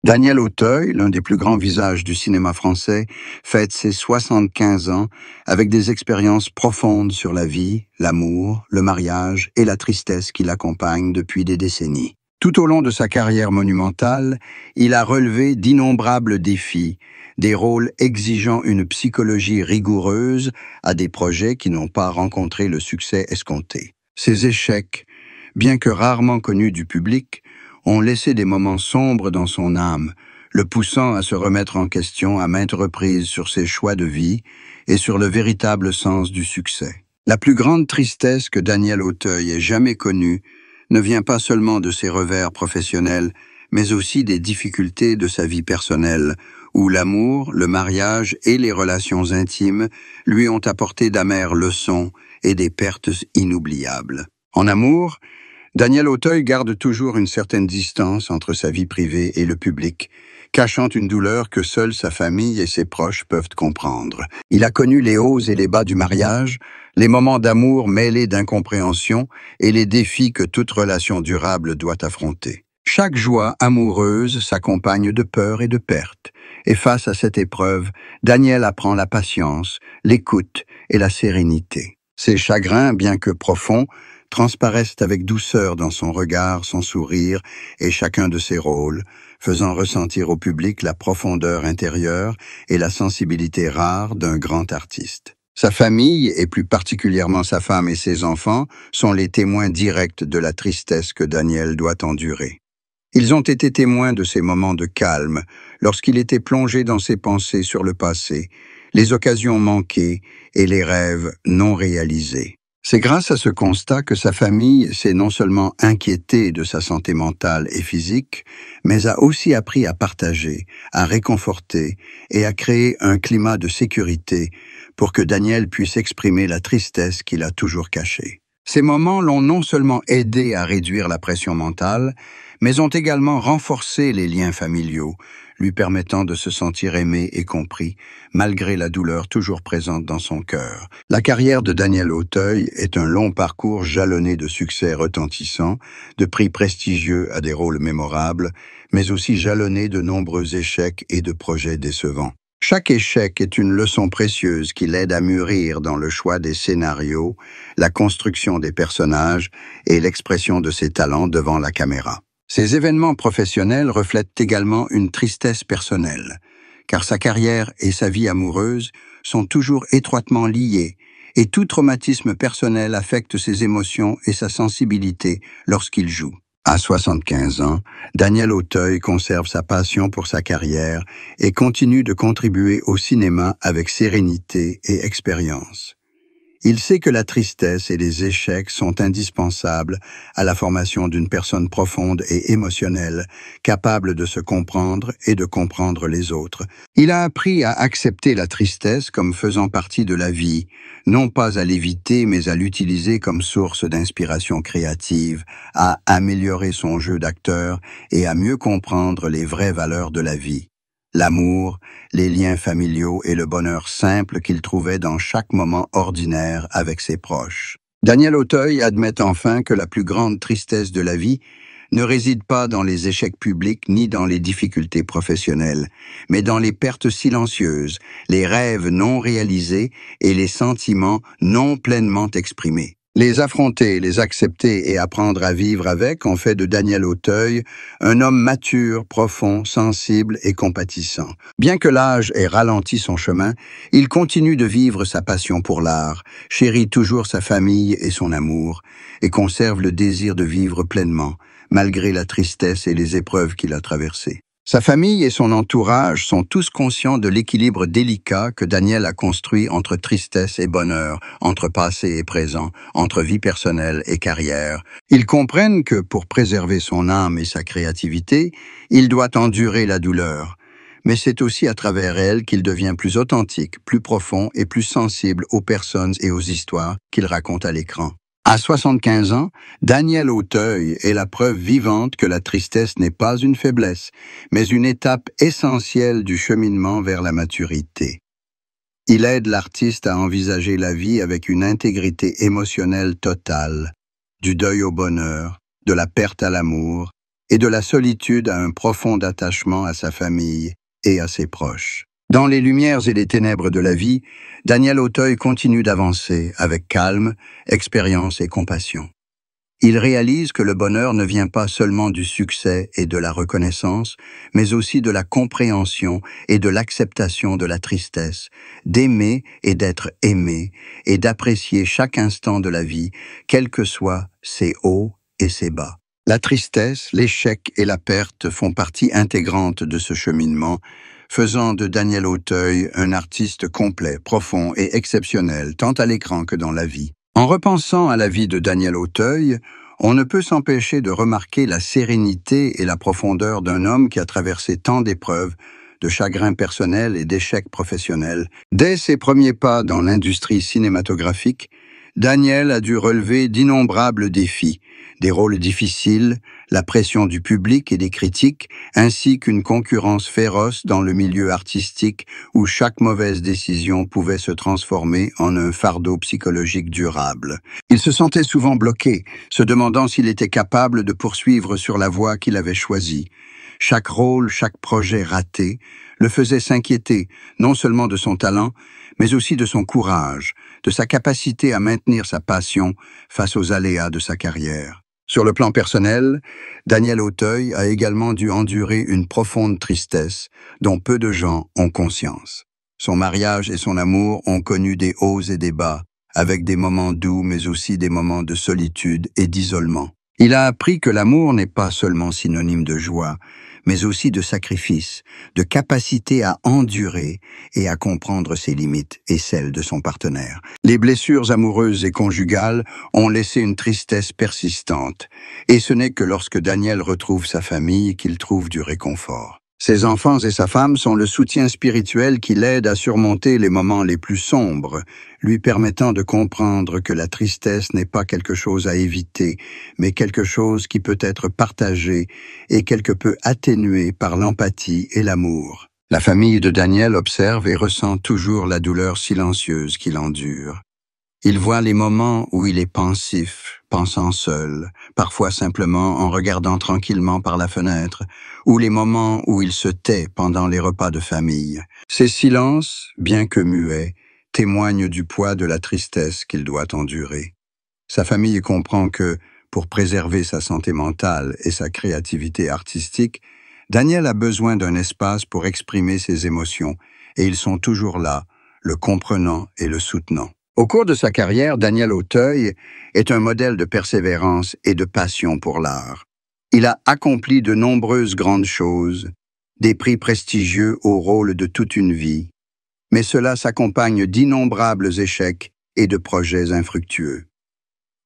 Daniel Auteuil, l'un des plus grands visages du cinéma français, fête ses 75 ans avec des expériences profondes sur la vie, l'amour, le mariage et la tristesse qui l'accompagnent depuis des décennies. Tout au long de sa carrière monumentale, il a relevé d'innombrables défis, des rôles exigeant une psychologie rigoureuse à des projets qui n'ont pas rencontré le succès escompté. Ses échecs, bien que rarement connus du public, ont laissé des moments sombres dans son âme, le poussant à se remettre en question à maintes reprises sur ses choix de vie et sur le véritable sens du succès. La plus grande tristesse que Daniel Auteuil ait jamais connue ne vient pas seulement de ses revers professionnels, mais aussi des difficultés de sa vie personnelle, où l'amour, le mariage et les relations intimes lui ont apporté d'amères leçons et des pertes inoubliables. En amour, Daniel Auteuil garde toujours une certaine distance entre sa vie privée et le public, cachant une douleur que seule sa famille et ses proches peuvent comprendre. Il a connu les hauts et les bas du mariage, les moments d'amour mêlés d'incompréhension et les défis que toute relation durable doit affronter. Chaque joie amoureuse s'accompagne de peur et de perte, et face à cette épreuve, Daniel apprend la patience, l'écoute et la sérénité. Ses chagrins, bien que profonds, transparaissent avec douceur dans son regard, son sourire et chacun de ses rôles, faisant ressentir au public la profondeur intérieure et la sensibilité rare d'un grand artiste. Sa famille, et plus particulièrement sa femme et ses enfants, sont les témoins directs de la tristesse que Daniel doit endurer. Ils ont été témoins de ces moments de calme, lorsqu'il était plongé dans ses pensées sur le passé, les occasions manquées et les rêves non réalisés. C'est grâce à ce constat que sa famille s'est non seulement inquiétée de sa santé mentale et physique, mais a aussi appris à partager, à réconforter et à créer un climat de sécurité pour que Daniel puisse exprimer la tristesse qu'il a toujours cachée. Ces moments l'ont non seulement aidé à réduire la pression mentale, mais ont également renforcé les liens familiaux, lui permettant de se sentir aimé et compris, malgré la douleur toujours présente dans son cœur. La carrière de Daniel Auteuil est un long parcours jalonné de succès retentissants, de prix prestigieux à des rôles mémorables, mais aussi jalonné de nombreux échecs et de projets décevants. Chaque échec est une leçon précieuse qui l'aide à mûrir dans le choix des scénarios, la construction des personnages et l'expression de ses talents devant la caméra. Ces événements professionnels reflètent également une tristesse personnelle, car sa carrière et sa vie amoureuse sont toujours étroitement liées, et tout traumatisme personnel affecte ses émotions et sa sensibilité lorsqu'il joue. À 75 ans, Daniel Auteuil conserve sa passion pour sa carrière et continue de contribuer au cinéma avec sérénité et expérience. Il sait que la tristesse et les échecs sont indispensables à la formation d'une personne profonde et émotionnelle, capable de se comprendre et de comprendre les autres. Il a appris à accepter la tristesse comme faisant partie de la vie, non pas à l'éviter mais à l'utiliser comme source d'inspiration créative, à améliorer son jeu d'acteur et à mieux comprendre les vraies valeurs de la vie. L'amour, les liens familiaux et le bonheur simple qu'il trouvait dans chaque moment ordinaire avec ses proches. Daniel Auteuil admet enfin que la plus grande tristesse de la vie ne réside pas dans les échecs publics ni dans les difficultés professionnelles, mais dans les pertes silencieuses, les rêves non réalisés et les sentiments non pleinement exprimés. Les affronter, les accepter et apprendre à vivre avec ont fait de Daniel Auteuil un homme mature, profond, sensible et compatissant. Bien que l'âge ait ralenti son chemin, il continue de vivre sa passion pour l'art, chérit toujours sa famille et son amour, et conserve le désir de vivre pleinement, malgré la tristesse et les épreuves qu'il a traversées. Sa famille et son entourage sont tous conscients de l'équilibre délicat que Daniel a construit entre tristesse et bonheur, entre passé et présent, entre vie personnelle et carrière. Ils comprennent que pour préserver son âme et sa créativité, il doit endurer la douleur. Mais c'est aussi à travers elle qu'il devient plus authentique, plus profond et plus sensible aux personnes et aux histoires qu'il raconte à l'écran. À 75 ans, Daniel Auteuil est la preuve vivante que la tristesse n'est pas une faiblesse, mais une étape essentielle du cheminement vers la maturité. Il aide l'artiste à envisager la vie avec une intégrité émotionnelle totale, du deuil au bonheur, de la perte à l'amour et de la solitude à un profond attachement à sa famille et à ses proches. Dans les lumières et les ténèbres de la vie, Daniel Auteuil continue d'avancer avec calme, expérience et compassion. Il réalise que le bonheur ne vient pas seulement du succès et de la reconnaissance, mais aussi de la compréhension et de l'acceptation de la tristesse, d'aimer et d'être aimé, et d'apprécier chaque instant de la vie, quels que soient ses hauts et ses bas. La tristesse, l'échec et la perte font partie intégrante de ce cheminement, faisant de Daniel Auteuil un artiste complet, profond et exceptionnel, tant à l'écran que dans la vie. En repensant à la vie de Daniel Auteuil, on ne peut s'empêcher de remarquer la sérénité et la profondeur d'un homme qui a traversé tant d'épreuves, de chagrins personnels et d'échecs professionnels. Dès ses premiers pas dans l'industrie cinématographique, Daniel a dû relever d'innombrables défis, des rôles difficiles, la pression du public et des critiques, ainsi qu'une concurrence féroce dans le milieu artistique où chaque mauvaise décision pouvait se transformer en un fardeau psychologique durable. Il se sentait souvent bloqué, se demandant s'il était capable de poursuivre sur la voie qu'il avait choisie. Chaque rôle, chaque projet raté le faisait s'inquiéter, non seulement de son talent, mais aussi de son courage, de sa capacité à maintenir sa passion face aux aléas de sa carrière. Sur le plan personnel, Daniel Auteuil a également dû endurer une profonde tristesse dont peu de gens ont conscience. Son mariage et son amour ont connu des hauts et des bas, avec des moments doux mais aussi des moments de solitude et d'isolement. Il a appris que l'amour n'est pas seulement synonyme de joie, mais aussi de sacrifice, de capacité à endurer et à comprendre ses limites et celles de son partenaire. Les blessures amoureuses et conjugales ont laissé une tristesse persistante, et ce n'est que lorsque Daniel retrouve sa famille qu'il trouve du réconfort. Ses enfants et sa femme sont le soutien spirituel qui l'aide à surmonter les moments les plus sombres, lui permettant de comprendre que la tristesse n'est pas quelque chose à éviter, mais quelque chose qui peut être partagé et quelque peu atténué par l'empathie et l'amour. La famille de Daniel observe et ressent toujours la douleur silencieuse qu'il endure. Il voit les moments où il est pensif, pensant seul, parfois simplement en regardant tranquillement par la fenêtre, ou les moments où il se tait pendant les repas de famille. Ces silences, bien que muets, témoignent du poids de la tristesse qu'il doit endurer. Sa famille comprend que, pour préserver sa santé mentale et sa créativité artistique, Daniel a besoin d'un espace pour exprimer ses émotions, et ils sont toujours là, le comprenant et le soutenant. Au cours de sa carrière, Daniel Auteuil est un modèle de persévérance et de passion pour l'art. Il a accompli de nombreuses grandes choses, des prix prestigieux au rôle de toute une vie, mais cela s'accompagne d'innombrables échecs et de projets infructueux.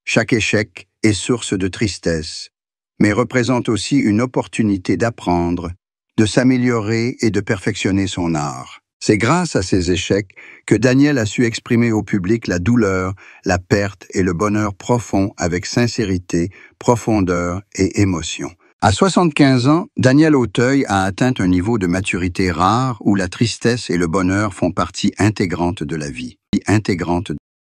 Chaque échec est source de tristesse, mais représente aussi une opportunité d'apprendre, de s'améliorer et de perfectionner son art. C'est grâce à ces échecs que Daniel a su exprimer au public la douleur, la perte et le bonheur profond avec sincérité, profondeur et émotion. À 75 ans, Daniel Auteuil a atteint un niveau de maturité rare où la tristesse et le bonheur font partie intégrante de la vie.